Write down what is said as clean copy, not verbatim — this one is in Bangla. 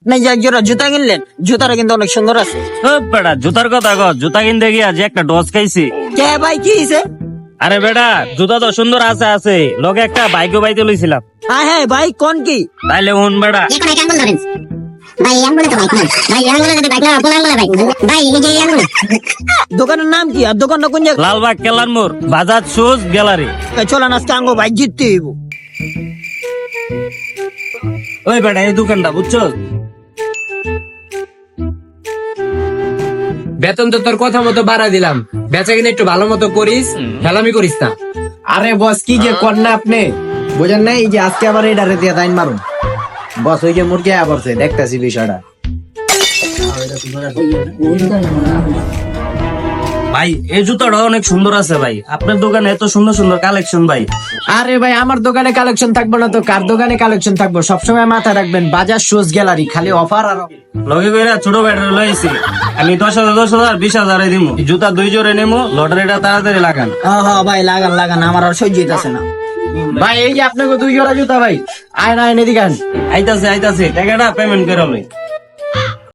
আপনি যে এক জোড়া জুতা কিনলেন, জুতাটা কিন্তু অনেক সুন্দর আছে। ও বেটা জুতার কথা কর, জুতা কিনতে গিয়া যে একটা ডস খাইছি। কে ভাই কি হয়েছে? আরে বেটা জুতা তো সুন্দর আছে লগে একটা বাইকও বাইতে লইছিলাম। হ্যাঁ হ্যাঁ ভাই কোন কি? তাইলে হুন বেটা, এখন এক আঙ্গুল ধরেন ভাই, এই আঙ্গুলে তো বাইক না ভাই, এই আঙ্গুলে যদি বাইক না কোন আঙ্গুলে বাইক ভাই, এই যে এই আঙ্গুলে। দোকানের নাম কি আর দোকানটা কোন জায়গায়? লালবাগ কেলার মোড়, বাজাজ শুজ গ্যালারি। চলেন আজকে আঙ্গো বাইক জিততে হইব। ওই বেটা এই দোকানটা বুঝছো? বেতন তো তোর কথা মতো বাড়া দিলাম, বেচা কিনে একটু ভালো মতো করিস, হেলামি করিস না। আরে বস কি যে কর না আপনি, বুঝেন না? এই যে আজকে আবার এই ডারে দিয়ে তাইন মারুন বস, ওই যে মুরগি আয়া পড়ছে, দেখতেছি বিষয়টা। ভাই এই জুতাটা অনেক সুন্দর আছে ভাই, আপনার দোকানে এত সুন্দর সুন্দর কালেকশন ভাই। আরে ভাই আমার দোকানে কালেকশন থাকবো না তো কার দোকানে কালেকশন থাকবো? সবসময় মাথায় রাখবেন বাজার শুজ গ্যালারি, খালি অফার আর লগে কইরা ছোট ব্যাটারি লইছি আমি 10,000 10,000 20,000 দিব। জুতা 2 জোড়ে নেমো, লটারিটা তাড়াতাড়ি লাগান। হ্যাঁ হ্যাঁ ভাই লাগান লাগান, আমার আর সহ্য হইতাছে না। ভাই এই যে আপনাকে 2 জোড়া জুতা ভাই, আয় না এদিকে আন। আইতাছে টাকাটা পেমেন্ট করে লই।